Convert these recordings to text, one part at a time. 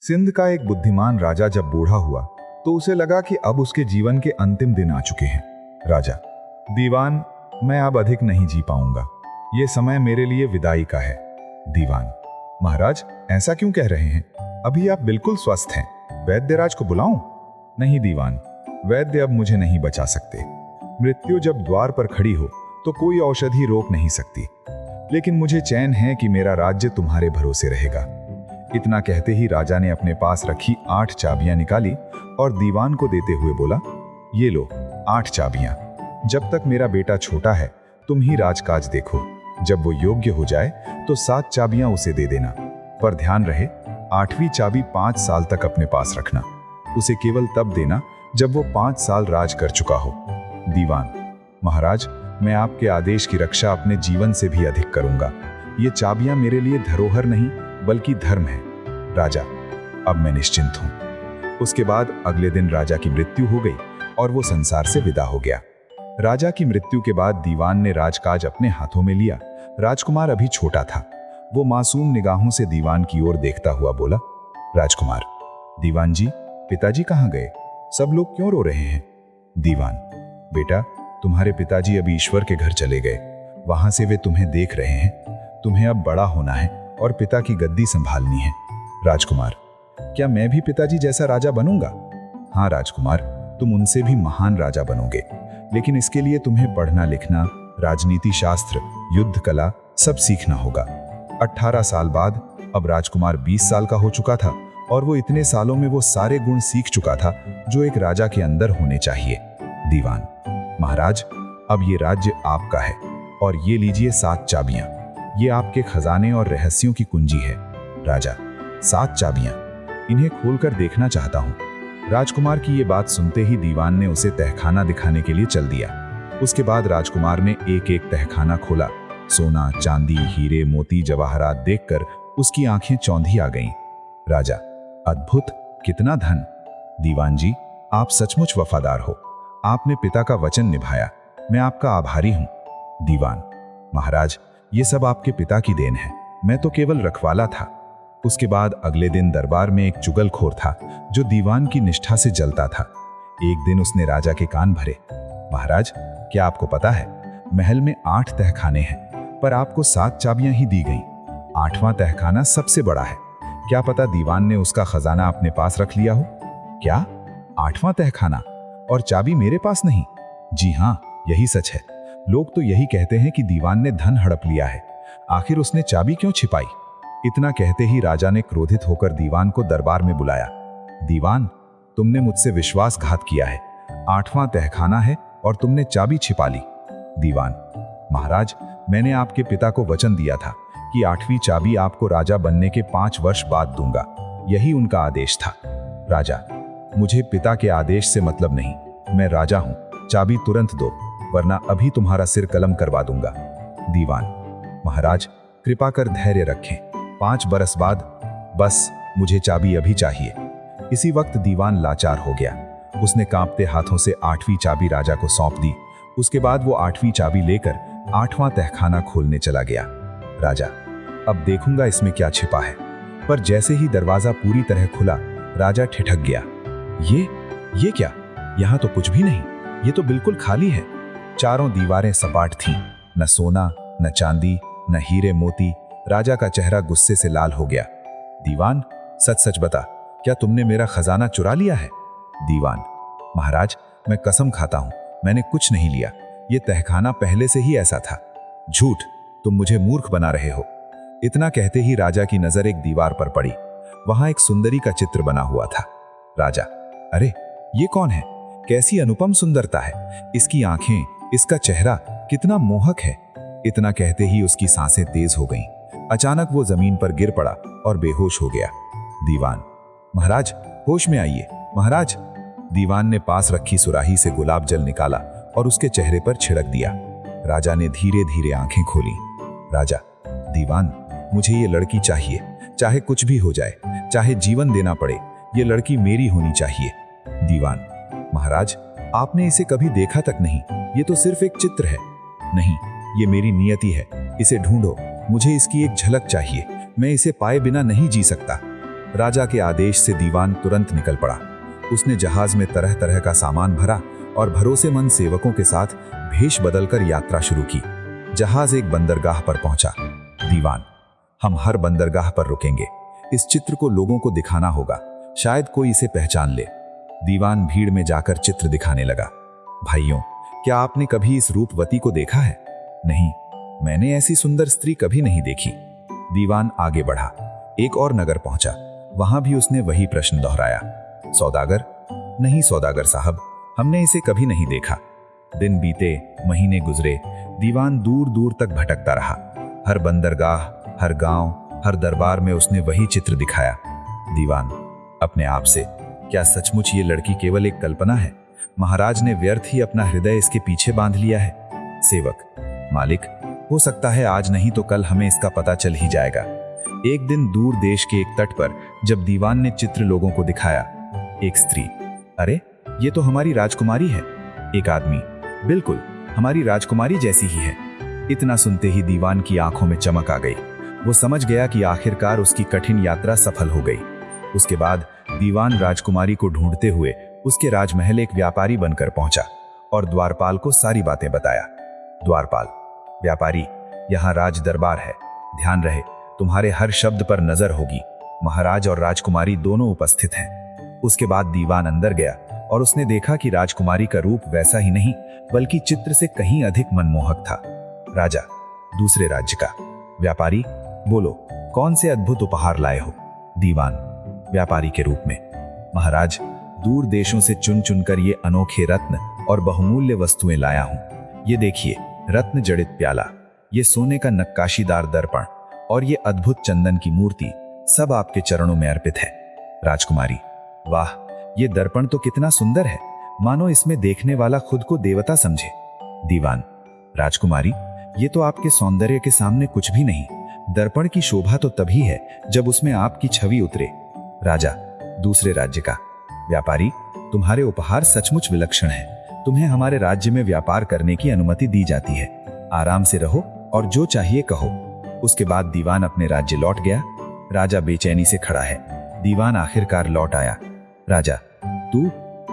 सिंध का एक बुद्धिमान राजा जब बूढ़ा हुआ तो उसे लगा कि अब उसके जीवन के अंतिम दिन आ चुके हैं। राजा, दीवान, मैं अब अधिक नहीं जी पाऊंगा, ये समय मेरे लिए विदाई का है। दीवान, महाराज ऐसा क्यों कह रहे हैं? अभी आप बिल्कुल स्वस्थ हैं, वैद्यराज को बुलाऊं? नहीं दीवान, वैद्य अब मुझे नहीं बचा सकते। मृत्यु जब द्वार पर खड़ी हो तो कोई औषधि रोक नहीं सकती, लेकिन मुझे चैन है कि मेरा राज्य तुम्हारे भरोसे रहेगा। इतना कहते ही राजा ने अपने पास रखी 8 चाबियां निकाली और दीवान को देते हुए बोला, ये लो 8 चाबियां। जब तक मेरा बेटा छोटा है तुम ही राजकाज देखो, जब वो योग्य हो जाए तो 7 चाबियां उसे दे देना, पर ध्यान रहे 8वीं चाबी 5 साल तक अपने पास रखना। उसे केवल तब देना जब वो 5 साल राज कर चुका हो। दीवान, महाराज मैं आपके आदेश की रक्षा अपने जीवन से भी अधिक करूंगा। ये चाबियां मेरे लिए धरोहर नहीं बल्कि धर्म है। राजा, अब मैं निश्चिंत हूं। उसके बाद अगले दिन राजा की मृत्यु हो गई और वो संसार से विदा हो गया। राजा की मृत्यु के बाद दीवान ने राजकाज अपने हाथों में लिया। राजकुमार अभी छोटा था। वो मासूम निगाहों से दीवान की ओर देखता हुआ बोला, राजकुमार, दीवान जी, पिताजी कहाँ गए? सब लोग क्यों रो रहे हैं? दीवान, बेटा, तुम्हारे पिताजी अभी ईश्वर के घर चले गए, वहां से वे तुम्हें देख रहे हैं। तुम्हें अब बड़ा होना है और पिता की गद्दी संभालनी है। राजकुमार, क्या मैं भी पिताजी जैसा राजा बनूंगा? हाँ राजकुमार, तुम उनसे भी महान राजा बनोगे, लेकिन इसके लिए तुम्हें पढ़ना लिखना, राजनीति शास्त्र, युद्ध कला सब सीखना होगा। 18 साल बाद अब राजकुमार 20 साल का हो चुका था और वो इतने सालों में वो सारे गुण सीख चुका था जो एक राजा के अंदर होने चाहिए। दीवान, महाराज, अब ये राज्य आपका है और ये लीजिए 7 चाबियां। ये आपके खजाने और रहस्यों की कुंजी है। राजा, 7 चाबियां, इन्हें खोलकर देखना चाहता हूं। राजकुमार की ये बात सुनते ही दीवान ने उसे तहखाना दिखाने के लिए चल दिया। उसके बाद राजकुमार ने एक एक तहखाना खोला। सोना, चांदी, हीरे, मोती, जवाहरात देखकर उसकी आंखें चौंधी आ गईं। राजा, अद्भुत, कितना धन! दीवान जी, आप सचमुच वफादार हो। आपने पिता का वचन निभाया, मैं आपका आभारी हूं। दीवान, महाराज, ये सब आपके पिता की देन है, मैं तो केवल रखवाला था। उसके बाद अगले दिन दरबार में एक चुगलखोर था जो दीवान की निष्ठा से जलता था। एक दिन उसने राजा के कान भरे। महाराज, क्या आपको पता है, महल में 8 तहखाने हैं, पर आपको 7 चाबियां ही दी गईं। 8वां तहखाना सबसे बड़ा है। क्या पता दीवान ने उसका खजाना अपने पास रख लिया हो? क्या 8वां तहखाना और चाबी मेरे पास नहीं? जी हाँ, यही सच है। लोग तो यही कहते हैं कि दीवान ने धन हड़प लिया है। आखिर उसने चाबी क्यों छिपाई? इतना कहते ही राजा ने क्रोधित होकर दीवान को दरबार में बुलाया। दीवान, तुमने मुझसे विश्वासघात किया है। 8वां तहखाना है और तुमने चाबी छिपा ली। दीवान, महाराज, मैंने आपके पिता को वचन दिया था कि 8वीं चाबी आपको राजा बनने के 5 वर्ष बाद दूंगा। यही उनका आदेश था। राजा, मुझे पिता के आदेश से मतलब नहीं, मैं राजा हूं। चाबी तुरंत दो, वरना अभी तुम्हारा सिर कलम करवा दूंगा। दीवान, महाराज, कृपा कर धैर्य रखें, 5 बरस बाद, बस मुझे चाबी अभी चाहिए। इसी वक्त दीवान लाचार हो गया। उसने कांपते हाथों से 8वीं चाबी राजा को सौंप दी। उसके बाद वो 8वीं चाबी लेकर 8वां तहखाना खोलने चला गया। राजा, अब देखूंगा इसमें क्या छिपा है। पर जैसे ही दरवाजा पूरी तरह खुला, राजा ठिठक गया। ये क्या? यहां तो कुछ भी नहीं, ये तो बिल्कुल खाली है। चारों दीवारें सपाट थीं, न सोना, न चांदी, न हीरे मोती। राजा का चेहरा गुस्से से लाल हो गया। दीवान, सच सच बता, क्या तुमने मेरा खजाना चुरा लिया है? दीवान, महाराज, मैं कसम खाता हूं, मैंने कुछ नहीं लिया। ये तहखाना पहले से ही ऐसा था। झूठ, तुम मुझे मूर्ख बना रहे हो। इतना कहते ही राजा की नजर एक दीवार पर पड़ी। वहां एक सुंदरी का चित्र बना हुआ था। राजा, अरे ये कौन है? कैसी अनुपम सुंदरता है! इसकी आंखें, इसका चेहरा कितना मोहक है। इतना कहते ही उसकी सांसें तेज हो गईं। अचानक वो जमीन पर गिर पड़ा और बेहोश हो गया। दीवान, महाराज, होश में आइए, महाराज। दीवान ने पास रखी सुराही से गुलाब जल निकाला और उसके चेहरे पर छिड़क दिया। राजा ने धीरे धीरे आंखें खोली। राजा, दीवान, मुझे ये लड़की चाहिए, चाहे कुछ भी हो जाए, चाहे जीवन देना पड़े, ये लड़की मेरी होनी चाहिए। दीवान, महाराज, आपने इसे कभी देखा तक नहीं, ये तो सिर्फ एक चित्र है। नहीं, ये मेरी नियति है, इसे ढूंढो, मुझे इसकी एक झलक चाहिए, मैं इसे पाए बिना नहीं जी सकता। राजा के आदेश से दीवान तुरंत निकल पड़ा। उसने जहाज में तरह तरह का सामान भरा और भरोसेमंद सेवकों के साथ भेष बदलकर यात्रा शुरू की। जहाज एक बंदरगाह पर पहुंचा। दीवान, हम हर बंदरगाह पर रुकेंगे। इस चित्र को लोगों को दिखाना होगा, शायद कोई इसे पहचान ले। दीवान भीड़ में जाकर चित्र दिखाने लगा। भाइयों, क्या आपने कभी इस रूपवती को देखा है? नहीं, मैंने ऐसी सुंदर स्त्री कभी नहीं देखी। दीवान आगे बढ़ा, एक और नगर पहुंचा। वहां भी उसने वही प्रश्न दोहराया। सौदागर? नहीं सौदागर साहब, हमने इसे कभी नहीं देखा। दिन बीते, महीने गुजरे, दीवान दूर दूर तक भटकता रहा। हर बंदरगाह, हर गांव, हर दरबार में उसने वही चित्र दिखाया। दीवान अपने आप से, क्या सचमुच ये लड़की केवल एक कल्पना है? महाराज ने व्यर्थ ही अपना हृदय इसके पीछे बांध लिया है। सेवक, मालिक, हो सकता है आज नहीं तो कल हमें इसका पता चल ही जाएगा। एक दिन दूर देश के एक तट पर जब दीवान ने चित्र लोगों को दिखाया, एक स्त्री, अरे ये तो हमारी राजकुमारी है। एक आदमी, बिल्कुल हमारी राजकुमारी जैसी ही है। इतना सुनते ही दीवान की आंखों में चमक आ गई। वो समझ गया कि आखिरकार उसकी कठिन यात्रा सफल हो गई। उसके बाद दीवान राजकुमारी को ढूंढते हुए उसके राजमहल एक व्यापारी बनकर पहुंचा और द्वारपाल को सारी बातें बताया। द्वारपाल, व्यापारी, यहाँ राज दरबार है, ध्यान रहे तुम्हारे हर शब्द पर नजर होगी। महाराज और राजकुमारी दोनों उपस्थित हैं। उसके बाद दीवान अंदर गया और उसने देखा कि राजकुमारी का रूप वैसा ही नहीं बल्कि चित्र से कहीं अधिक मनमोहक था। राजा, दूसरे राज्य का। व्यापारी, बोलो कौन से अद्भुत उपहार लाए हो? दीवान, व्यापारी के रूप में, महाराज दूर देशों से चुन चुनकर ये अनोखे रत्न और बहुमूल्य वस्तुएं लाया हूं। ये देखिए, रत्न जड़ित प्याला, ये सोने का नक्काशीदार दर्पण और ये अद्भुत चंदन की मूर्ति, सब आपके चरणों में अर्पित है। राजकुमारी, वाह, ये दर्पण तो कितना सुंदर है, मानो इसमें देखने वाला खुद को देवता समझे। दीवान, राजकुमारी, ये तो आपके सौंदर्य के सामने कुछ भी नहीं। दर्पण की शोभा तो तभी है जब उसमें आपकी छवि उतरे। राजा, दूसरे राज्य का। व्यापारी, तुम्हारे उपहार सचमुच विलक्षण है। तुम्हें हमारे राज्य में व्यापार करने की अनुमति दी जाती है। आराम से रहो और जो चाहिए कहो। उसके बाद दीवान अपने राज्य लौट गया। राजा बेचैनी से खड़ा है। दीवान आखिरकार लौट आया। राजा, तू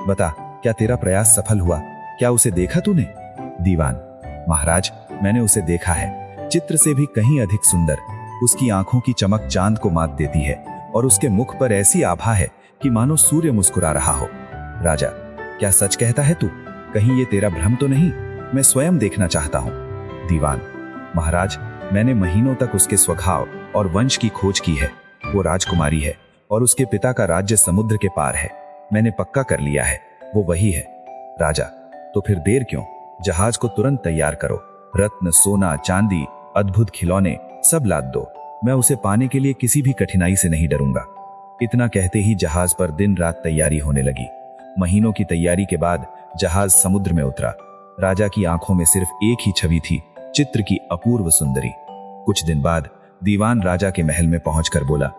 बता, क्या तेरा प्रयास सफल हुआ? क्या उसे देखा तूने? दीवान, महाराज, मैंने उसे देखा है, चित्र से भी कहीं अधिक सुंदर। उसकी आंखों की चमक चांद को मात देती है और उसके मुख पर ऐसी आभा है कि मानो सूर्य मुस्कुरा रहा हो। राजा, क्या सच कहता है तू? कहीं ये तेरा भ्रम तो नहीं? मैं स्वयं देखना चाहता हूँ। दीवान, महाराज, मैंने महीनों तक उसके स्वभाव और वंश की खोज की है। वो राजकुमारी है और उसके पिता का राज्य समुद्र के पार है। मैंने पक्का कर लिया है, वो वही है। राजा, तो फिर देर क्यों? जहाज को तुरंत तैयार करो। रत्न, सोना, चांदी, अद्भुत खिलौने सब लाद दो। मैं उसे पाने के लिए किसी भी कठिनाई से नहीं डरूंगा। इतना कहते ही जहाज पर दिन रात तैयारी होने लगी। महीनों की तैयारी के बाद जहाज समुद्र में उतरा। राजा की आंखों में सिर्फ एक ही छवि थी, चित्र की अपूर्व सुंदरी। कुछ दिन बाद दीवान राजा के महल में पहुंचकर बोला,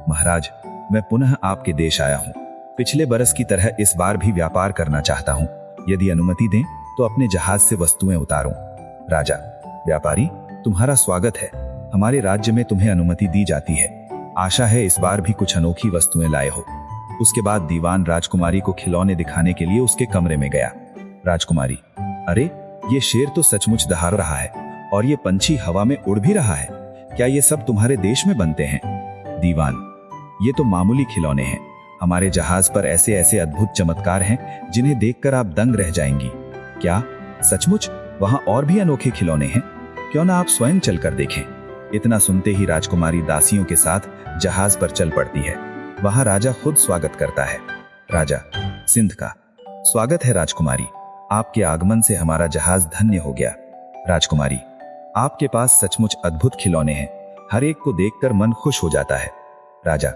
महाराज, मैं पुनः आपके देश आया हूं। पिछले बरस की तरह इस बार भी व्यापार करना चाहता हूं। यदि अनुमति दें तो अपने जहाज से वस्तुएं उतारूं। राजा, व्यापारी, तुम्हारा स्वागत है। हमारे राज्य में तुम्हें अनुमति दी जाती है। आशा है इस बार भी कुछ अनोखी वस्तुएं लाए हो। उसके बाद दीवान राजकुमारी को खिलौने दिखाने के लिए उसके कमरे में गया। राजकुमारी, अरे ये शेर तो सचमुच दहाड़ रहा है और ये पंछी हवा में उड़ भी रहा है। क्या ये सब तुम्हारे देश में बनते हैं? दीवान, ये तो मामूली खिलौने हैं। हमारे जहाज पर ऐसे ऐसे अद्भुत चमत्कार हैं जिन्हें देखकर आप दंग रह जाएंगी। क्या सचमुच वहां और भी अनोखे खिलौने हैं? क्यों ना आप स्वयं चलकर देखें। इतना सुनते ही राजकुमारी दासियों के साथ जहाज पर चल पड़ती है। वहां राजा खुद स्वागत करता है। राजा, सिंध का। स्वागत है राजकुमारी, आपके आगमन से हमारा जहाज धन्य हो गया। राजकुमारी, आपके पास सचमुच अद्भुत खिलौने हैं, हर एक को देखकर मन खुश हो जाता है। राजा,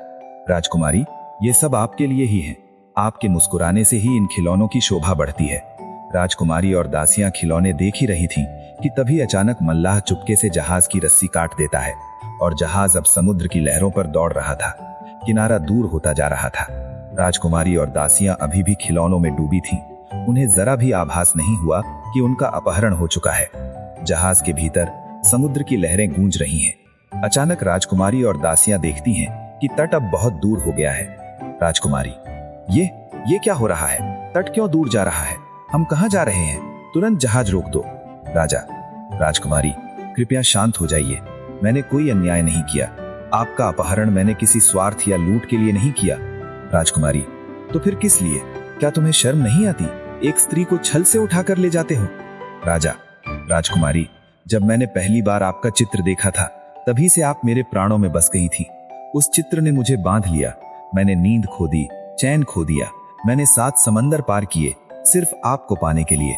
राजकुमारी, ये सब आपके लिए ही है। आपके मुस्कुराने से ही इन खिलौनों की शोभा बढ़ती है। राजकुमारी और दासियां खिलौने देख ही रही थीं कि तभी अचानक मल्लाह चुपके से जहाज की रस्सी काट देता है और जहाज अब समुद्र की लहरों पर दौड़ रहा था। किनारा दूर होता जा रहा था। राजकुमारी और दासियां अभी भी खिलौनों में डूबी थीं। उन्हें जरा भी आभास नहीं हुआ कि उनका अपहरण हो चुका है। जहाज के भीतर समुद्र की लहरें गूंज रही हैं। अचानक राजकुमारी और दासियां देखती हैं कि तट अब बहुत दूर हो गया है। राजकुमारी, ये क्या हो रहा है? तट क्यों दूर जा रहा है? हम कहाँ जा रहे हैं? तुरंत जहाज रोक दो। राजा, राजकुमारी कृपया शांत हो जाइए। मैंने कोई अन्याय नहीं किया। आपका अपहरण मैंने किसी स्वार्थ या लूट के लिए नहीं किया। राजकुमारी, तो फिर किस लिए? क्या तुम्हें शर्म नहीं आती? एक स्त्री को छल से उठाकर ले जाते हो। राजा, राजकुमारी जब मैंने पहली बार आपका चित्र देखा था तभी से आप मेरे प्राणों में बस गई थी। उस चित्र ने मुझे बांध लिया। मैंने नींद खो दी, चैन खो दिया। मैंने 7 समंदर पार किए सिर्फ आपको पाने के लिए।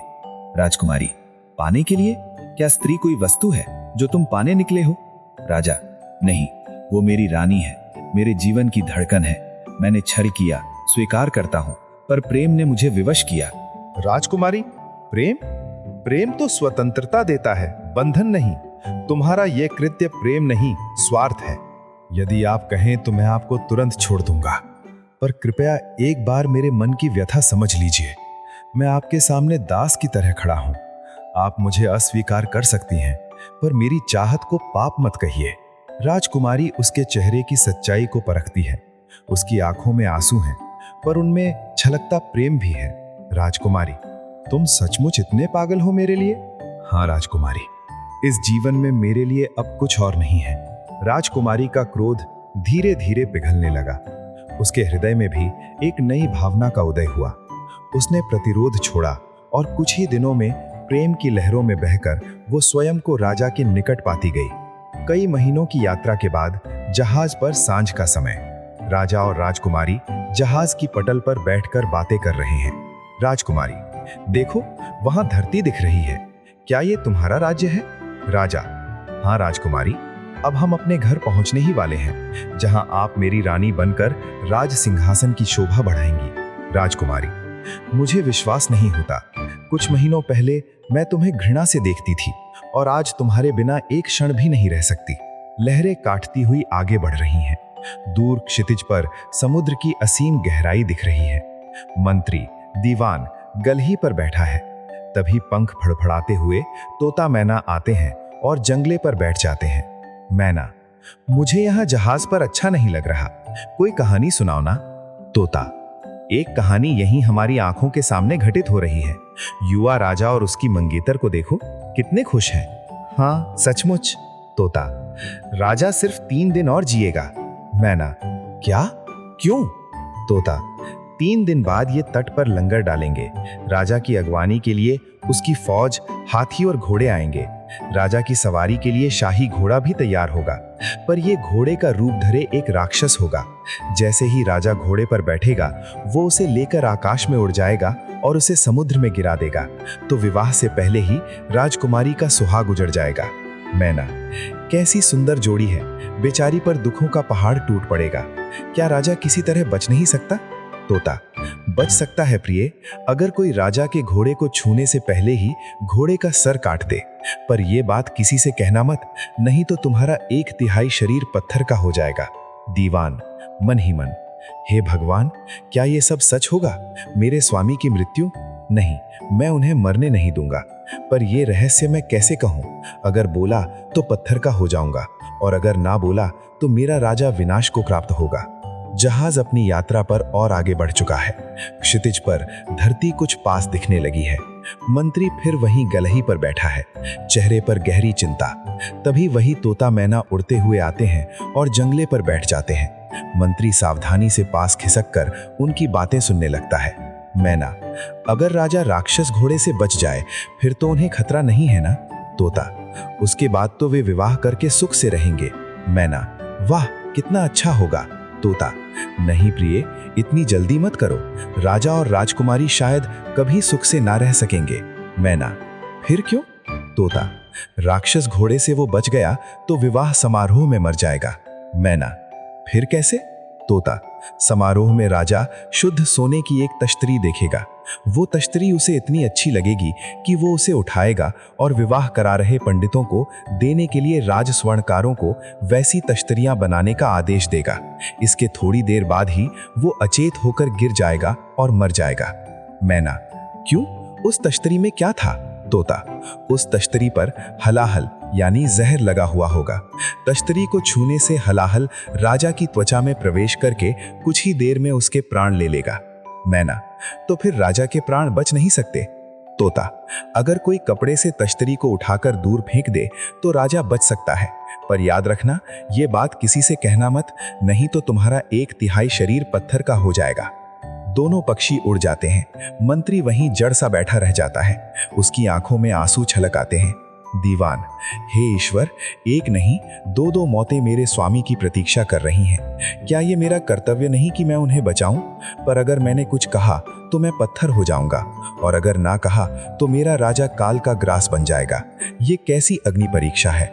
राजकुमारी, पाने के लिए? क्या स्त्री कोई वस्तु है जो तुम पाने निकले हो? राजा, नहीं, वो मेरी रानी है, मेरे जीवन की धड़कन है। मैंने छल किया, स्वीकार करता हूं, पर प्रेम ने मुझे विवश किया। राजकुमारी, प्रेम तो स्वतंत्रता देता है, बंधन नहीं। तुम्हारा यह कृत्य प्रेम नहीं, स्वार्थ है। यदि आप कहें तो मैं आपको तुरंत छोड़ दूंगा, पर कृपया एक बार मेरे मन की व्यथा समझ लीजिए। मैं आपके सामने दास की तरह खड़ा हूं। आप मुझे अस्वीकार कर सकती हैं, पर मेरी चाहत को पाप मत कहिए। राजकुमारी उसके चेहरे की सच्चाई को परखती है। उसकी आंखों में आंसू हैं, पर उनमें छलकता प्रेम भी है। राजकुमारी, तुम सचमुच इतने पागल हो मेरे लिए? हाँ राजकुमारी, इस जीवन में मेरे लिए अब कुछ और नहीं है। राजकुमारी का क्रोध धीरे धीरे पिघलने लगा। उसके हृदय में भी एक नई भावना का उदय हुआ। उसने प्रतिरोध छोड़ा और कुछ ही दिनों में प्रेम की लहरों में बहकर वो स्वयं को राजा के निकट पाती गई। कई महीनों की यात्रा के बाद जहाज पर सांझ का समय। राजा और राजकुमारी जहाज की पटल पर बैठकर बातें कर रहे हैं। राजकुमारी, देखो वहां धरती दिख रही है। क्या ये तुम्हारा राज्य है? राजा, हाँ राजकुमारी, अब हम अपने घर पहुंचने ही वाले हैं, जहां आप मेरी रानी बनकर राज सिंहासन की शोभा बढ़ाएंगी। राजकुमारी, मुझे विश्वास नहीं होता। कुछ महीनों पहले मैं तुम्हें घृणा से देखती थी और आज तुम्हारे बिना एक क्षण भी नहीं रह सकती। लहरें काटती हुई आगे बढ़ रही हैं। दूर क्षितिज पर समुद्र की असीम गहराई दिख रही है। मंत्री दीवान गलही पर बैठा है। तभी पंख फड़फड़ाते हुए तोता मैना आते हैं और जंगले पर बैठ जाते हैं। मैना, मुझे यहाँ जहाज पर अच्छा नहीं लग रहा, कोई कहानी सुनाओ ना। तोता, एक कहानी यहीं हमारी आंखों के सामने घटित हो रही है। युवा राजा और उसकी मंगेतर को देखो, कितने खुश हैं। हाँ सचमुच। तोता, राजा सिर्फ 3 दिन और जिएगा। मैना, क्या? क्यों? तोता, 3 दिन बाद ये तट पर लंगर डालेंगे। राजा की अगवानी के लिए उसकी फौज, हाथी और घोड़े आएंगे। राजा की सवारी के लिए शाही घोड़ा भी तैयार होगा, पर यह घोड़े का रूप धरे एक राक्षस होगा। जैसे ही राजा घोड़े पर बैठेगा, वो उसे लेकर आकाश में उड़ जाएगा और उसे समुद्र में गिरा देगा। तो विवाह से पहले ही राजकुमारी का सुहाग उजड़ जाएगा। मैना, कैसी सुंदर जोड़ी है। बेचारी पर दुखों का पहाड़ टूट पड़ेगा। क्या राजा किसी तरह बच नहीं सकता? तोता, बच सकता है प्रिय, अगर कोई राजा के घोड़े को छूने से पहले ही घोड़े का सर काट दे। पर यह बात किसी से कहना मत, नहीं तो तुम्हारा 1/3 शरीर पत्थर का हो जाएगा। दीवान मन ही मन, हे भगवान, क्या यह सब सच होगा? मेरे स्वामी की मृत्यु? नहीं, मैं उन्हें मरने नहीं दूंगा। पर यह रहस्य मैं कैसे कहूं? अगर बोला तो पत्थर का हो जाऊंगा, और अगर ना बोला तो मेरा राजा विनाश को प्राप्त होगा। जहाज अपनी यात्रा पर और आगे बढ़ चुका है। क्षितिज पर धरती कुछ पास दिखने लगी है। मंत्री फिर वहीं गलही पर बैठा है, चेहरे पर गहरी चिंता। तभी वही तोता मैना उड़ते हुए आते हैं और जंगले पर बैठ जाते हैं। मंत्री सावधानी से पास खिसक कर उनकी बातें सुनने लगता है। मैना, अगर राजा राक्षस घोड़े से बच जाए फिर तो उन्हें खतरा नहीं है ना? तोता, उसके बाद तो वे विवाह करके सुख से रहेंगे। मैना, वाह कितना अच्छा होगा। तोता, नहीं प्रिय, इतनी जल्दी मत करो। राजा और राजकुमारी शायद कभी सुख से ना रह सकेंगे। मैना, फिर क्यों? तोता, राक्षस घोड़े से वो बच गया तो विवाह समारोह में मर जाएगा। मैना, फिर कैसे? तोता, समारोह में राजा शुद्ध सोने की एक तश्तरी देखेगा। वो तश्तरी उसे इतनी अच्छी लगेगी कि वो उसे उठाएगा और विवाह करा रहे पंडितों को देने के लिए राज स्वर्णकारों को वैसी तश्तरियां बनाने का आदेश देगा। इसके थोड़ी देर बाद ही वो अचेत होकर गिर जाएगा और मर जाएगा। मैना, क्यों? उस तश्तरी में क्या था? तोता, उस तश्तरी पर हलाहल यानी जहर लगा हुआ होगा। तश्तरी को छूने से हलाहल राजा की त्वचा में प्रवेश करके कुछ ही देर में उसके प्राण ले लेगा। मैना, तो फिर राजा के प्राण बच नहीं सकते। तोता, अगर कोई कपड़े से तश्तरी को उठाकर दूर फेंक दे तो राजा बच सकता है, पर याद रखना ये बात किसी से कहना मत, नहीं तो तुम्हारा 1/3 शरीर पत्थर का हो जाएगा। दोनों पक्षी उड़ जाते हैं। मंत्री वहीं जड़ सा बैठा रह जाता है। उसकी आंखों में आंसू छलक आते हैं। दीवान, हे ईश्वर, एक नहीं 2-2 मौतें मेरे स्वामी की प्रतीक्षा कर रही हैं। क्या ये मेरा कर्तव्य नहीं कि मैं उन्हें बचाऊं? पर अगर मैंने कुछ कहा तो मैं पत्थर हो जाऊंगा, और अगर ना कहा तो मेरा राजा काल का ग्रास बन जाएगा। ये कैसी अग्नि परीक्षा है।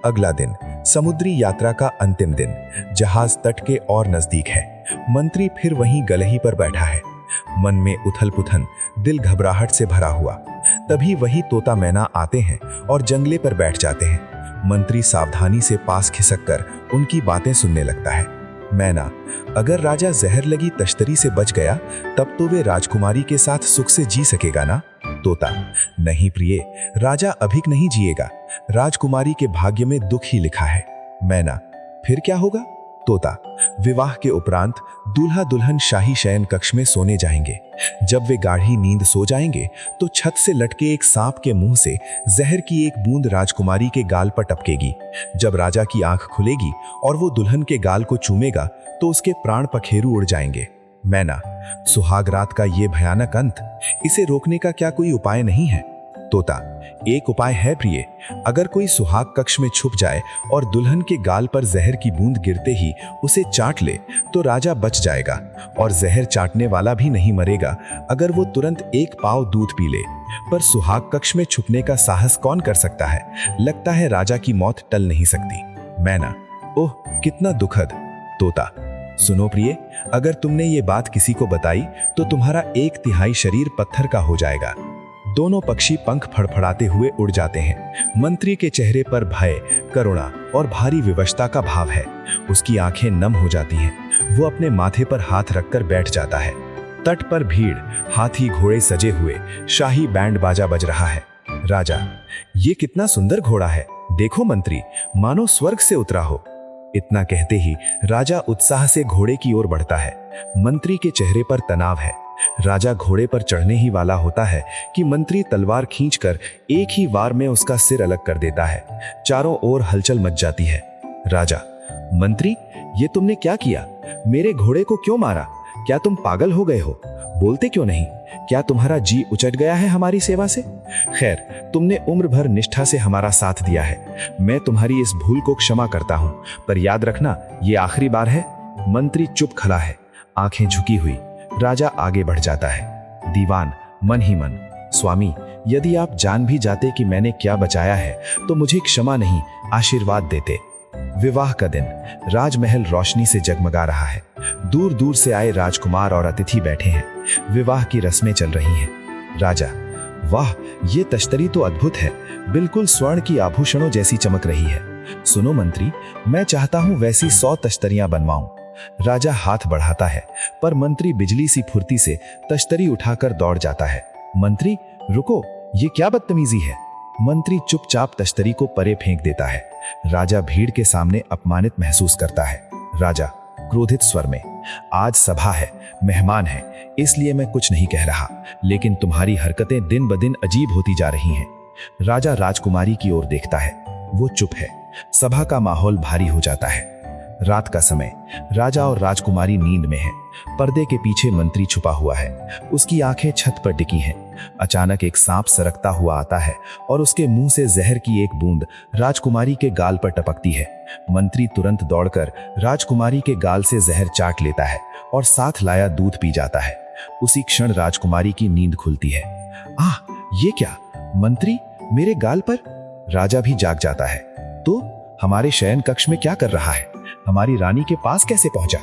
अगला दिन, समुद्री यात्रा का अंतिम दिन। जहाज तट के और नजदीक है। मंत्री फिर वहीं गलही पर बैठा है, मन में उथल पुथल, दिल घबराहट से भरा हुआ। तभी वही तोता मैना आते हैं और जंगले पर बैठ जाते हैं। मंत्री सावधानी से पास खिसक कर उनकी बातें सुनने लगता है। मैना, अगर राजा जहर लगी तश्तरी से बच गया तब तो वे राजकुमारी के साथ सुख से जी सकेगा ना? तोता, नहीं प्रिय, राजा अभिक नहीं जिएगा। राजकुमारी के भाग्य में दुख ही लिखा है। मैना, फिर क्या होगा? तोता, विवाह के उपरांत दूल्हा दुल्हन शाही शयन कक्ष में सोने जाएंगे। जब वे गाढ़ी नींद सो जाएंगे तो छत से लटके एक सांप के मुंह से जहर की एक बूंद राजकुमारी के गाल पर टपकेगी। जब राजा की आंख खुलेगी और वो दुल्हन के गाल को चूमेगा तो उसके प्राण पखेरु उड़ जाएंगे। मैना, सुहाग रात का ये भयानक अंत, इसे रोकने का क्या कोई उपाय नहीं है? तोता, एक उपाय है प्रिय। अगर कोई सुहाग कक्ष में छुप जाए और दुल्हन के गाल पर जहर की बूंद गिरते ही उसे चाट ले तो राजा बच जाएगा, और जहर चाटने वाला भी नहीं मरेगा अगर वो तुरंत एक पाव दूध पी ले। पर सुहाग कक्ष में छुपने का साहस कौन कर सकता है? लगता है राजा की मौत टल नहीं सकती। मैना, ओह कितना दुखद। तोता, सुनो प्रिय, अगर तुमने ये बात किसी को बताई तो तुम्हारा 1/3 शरीर पत्थर का हो जाएगा। दोनों पक्षी पंख फड़फड़ाते हुए उड़ जाते हैं। मंत्री के चेहरे पर भय, करुणा और भारी विवशता का भाव है। उसकी आंखें नम हो जाती हैं। वो अपने माथे पर हाथ रखकर बैठ जाता है। तट पर भीड़, हाथी घोड़े सजे हुए, शाही बैंड बाजा बज रहा है। राजा, ये कितना सुंदर घोड़ा है, देखो मंत्री, मानो स्वर्ग से उतरा हो। इतना कहते ही राजा उत्साह से घोड़े की ओर बढ़ता है। मंत्री के चेहरे पर तनाव है। राजा घोड़े पर चढ़ने ही वाला होता है कि मंत्री तलवार खींचकर एक ही वार में उसका सिर अलग कर देता है। चारों ओर हलचल मच जाती है। राजा, मंत्री, ये तुमने क्या किया? मेरे घोड़े को क्यों मारा? क्या तुम पागल हो गए हो? बोलते क्यों नहीं? क्या तुम्हारा जी उचट गया है हमारी सेवा से? खैर, तुमने उम्र भर निष्ठा से हमारा साथ दिया है। मैं तुम्हारी इस भूल को क्षमा करता हूं, पर याद रखना ये आखिरी बार है। मंत्री चुप खड़ा है, आंखें झुकी हुई। राजा आगे बढ़ जाता है। दीवान मन ही मन, स्वामी, यदि आप जान भी जाते कि मैंने क्या बचाया है तो मुझे क्षमा नहीं, आशीर्वाद देते। विवाह का दिन, राजमहल रोशनी से जगमगा रहा है। दूर दूर से आए राजकुमार और अतिथि बैठे हैं। विवाह की रस्में चल रही हैं। राजा, वाह, ये तश्तरी तो अद्भुत है, बिल्कुल स्वर्ण की आभूषणों जैसी चमक रही है। सुनो मंत्री, मैं चाहता हूं वैसी 100 तश्तरियां बनवाऊं। राजा हाथ बढ़ाता है, पर मंत्री बिजली सी फुर्ती से तश्तरी उठाकर दौड़ जाता है। मंत्री, रुको, ये क्या बदतमीजी है? मंत्री चुपचाप तश्तरी को परे फेंक देता है। राजा भीड़ के सामने अपमानित महसूस करता है। राजा क्रोधित स्वर में, आज सभा है, मेहमान है, इसलिए मैं कुछ नहीं कह रहा, लेकिन तुम्हारी हरकतें दिन ब दिन अजीब होती जा रही हैं। राजा राजकुमारी की ओर देखता है। वो चुप है। सभा का माहौल भारी हो जाता है। रात का समय, राजा और राजकुमारी नींद में हैं। पर्दे के पीछे मंत्री छुपा हुआ है। उसकी आंखें छत पर टिकी हैं। अचानक एक सांप सरकता हुआ आता है और उसके मुंह से जहर की एक बूंद राजकुमारी के गाल पर टपकती है। मंत्री तुरंत दौड़कर राजकुमारी के गाल से जहर चाट लेता है और साथ लाया दूध पी जाता है। उसी क्षण राजकुमारी की नींद खुलती है। आह, ये क्या? मंत्री, मेरे गाल पर? राजा भी जाग जाता है। तो हमारे शयन कक्ष में क्या कर रहा है? हमारी रानी के पास कैसे पहुंचा?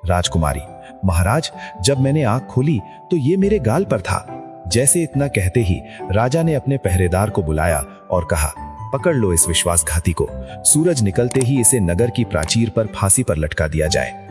राजकुमारी, महाराज, जब मैंने आंख खोली तो ये मेरे गाल पर था। जैसे इतना कहते ही राजा ने अपने पहरेदार को बुलाया और कहा, पकड़ लो इस विश्वासघाती को। सूरज निकलते ही इसे नगर की प्राचीर पर फांसी पर लटका दिया जाए।